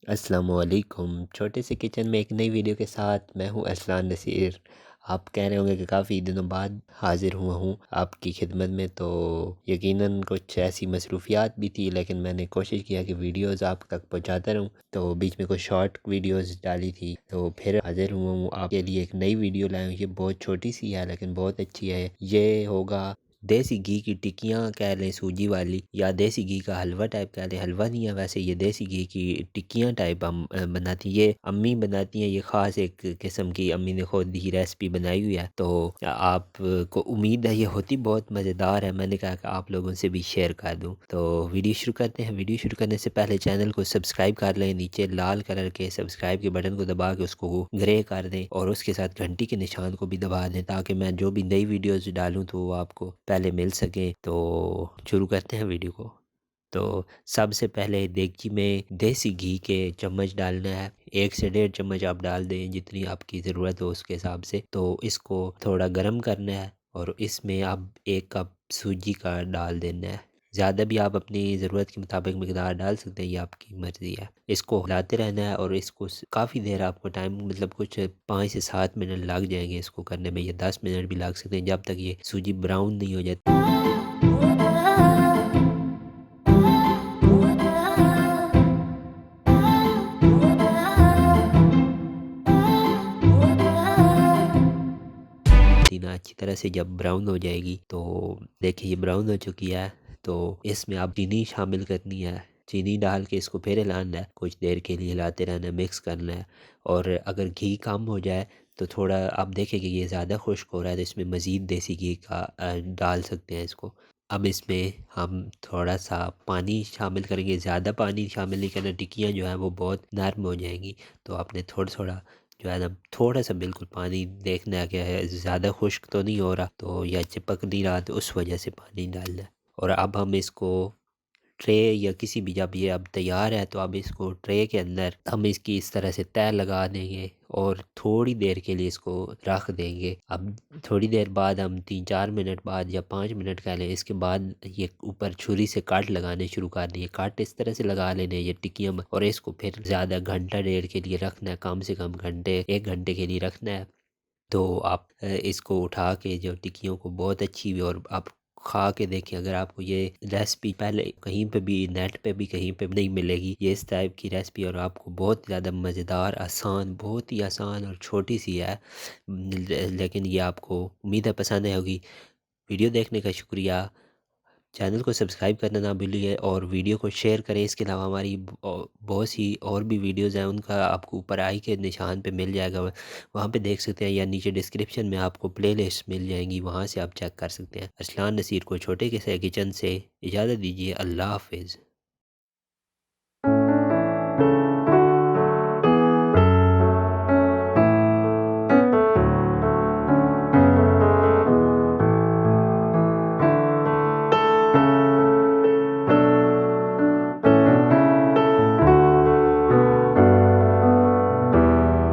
अस्सलामुअलैकुम। छोटे से किचन में एक नई वीडियो के साथ मैं हूं अरसलान नसीर। आप कह रहे होंगे कि काफ़ी दिनों बाद हाज़िर हुआ हूं आपकी खिदमत में, तो यकीनन कुछ ऐसी मसरूफियात भी थी, लेकिन मैंने कोशिश किया कि वीडियोस आप तक पहुंचाता रहूं। तो बीच में कुछ शॉर्ट वीडियोस डाली थी, तो फिर हाज़िर हुआ हूं आपके लिए एक नई वीडियो लाया हूं। ये बहुत छोटी सी है लेकिन बहुत अच्छी है। ये होगा देसी घी की टिक्कियाँ कह लें सूजी वाली, या देसी घी का हलवा टाइप कह लें। हलवा नहीं है वैसे, ये देसी घी की टिक्कियाँ टाइप हम बनाती ये अम्मी बनाती हैं। ये ख़ास एक किस्म की अम्मी ने खुद ही रेसिपी बनाई हुई है, तो आपको उम्मीद है ये होती बहुत मज़ेदार है। मैंने कहा कि आप लोगों से भी शेयर कर दूं। तो वीडियो शुरू करते हैं। वीडियो शुरू करने से पहले चैनल को सब्सक्राइब कर लें। नीचे लाल कलर के सब्सक्राइब के बटन को दबा के उसको ग्रे कर दें और उसके साथ घंटी के निशान को भी दबा दें, ताकि मैं जो भी नई वीडियोस डालूं तो वो आपको पहले मिल सके। तो शुरू करते हैं वीडियो को। तो सबसे पहले देगची में देसी घी के चम्मच डालना है। 1 से 1.5 चम्मच आप डाल दें, जितनी आपकी ज़रूरत हो उसके हिसाब से। तो इसको थोड़ा गर्म करना है और इसमें आप 1 कप सूजी का डाल देना है। ज़्यादा भी आप अपनी ज़रूरत के मुताबिक मकदार डाल सकते हैं, ये आपकी मर्ज़ी है। इसको हिलाते रहना है और इसको काफ़ी देर आपको टाइम, मतलब कुछ 5 से 7 मिनट लग जाएंगे इसको करने में, या 10 मिनट भी लग सकते हैं, जब तक ये सूजी ब्राउन नहीं हो जाती। ना अच्छी तरह से जब ब्राउन हो जाएगी, तो देखिए ये ब्राउन हो चुकी है। तो इसमें आप चीनी शामिल करनी है। चीनी डाल के इसको फिर हिलाना है, कुछ देर के लिए हिलाते रहना है, मिक्स करना है। और अगर घी कम हो जाए तो थोड़ा आप देखें कि ये ज़्यादा खुश्क हो रहा है, तो इसमें मज़ीद देसी घी का डाल सकते हैं इसको। अब इसमें हम थोड़ा सा पानी शामिल करेंगे। ज़्यादा पानी शामिल नहीं करना, टिक्कियाँ जो है वो बहुत नरम हो जाएंगी। तो आपने थोड़ा थोड़ा जो है ना, थोड़ा सा बिल्कुल पानी देखना है, क्या है ज़्यादा खुश्क तो नहीं हो रहा तो या चिपक नहीं रहा, तो उस वजह से पानी डालना है। और अब हम इसको ट्रे या किसी भी, जब ये अब तैयार है तो अब इसको ट्रे के अंदर हम इसकी इस तरह से तय लगा देंगे और थोड़ी देर के लिए इसको रख देंगे। अब थोड़ी देर बाद हम 3-4 मिनट बाद या 5 मिनट कह लें, इसके बाद ये ऊपर छुरी से काट लगाने शुरू कर देंगे। काट इस तरह से लगा लेने ये टिक्कियाँ, और इसको फिर ज़्यादा घंटा डेढ़ के लिए रखना है, कम से कम घंटे 1 घंटे के लिए रखना है। तो आप इसको उठा के जो टिक्कियों को बहुत अच्छी भी, और आप खा के देखें। अगर आपको ये रेसिपी पहले कहीं पे भी, नेट पे भी कहीं पे भी नहीं मिलेगी ये इस टाइप की रेसिपी, और आपको बहुत ज़्यादा मज़ेदार, आसान, बहुत ही आसान और छोटी सी है, लेकिन ये आपको उम्मीद है पसंद आई होगी। वीडियो देखने का शुक्रिया। चैनल को सब्सक्राइब करना ना भूलिए और वीडियो को शेयर करें। इसके अलावा हमारी बहुत सी और भी वीडियोज़ हैं, उनका आपको ऊपर आई के निशान पे मिल जाएगा, वहाँ पे देख सकते हैं, या नीचे डिस्क्रिप्शन में आपको प्लेलिस्ट मिल जाएंगी, वहाँ से आप चेक कर सकते हैं। अरसलान नसीर को छोटे से किचन से इजाज़त दीजिए। अल्लाह हाफिज़।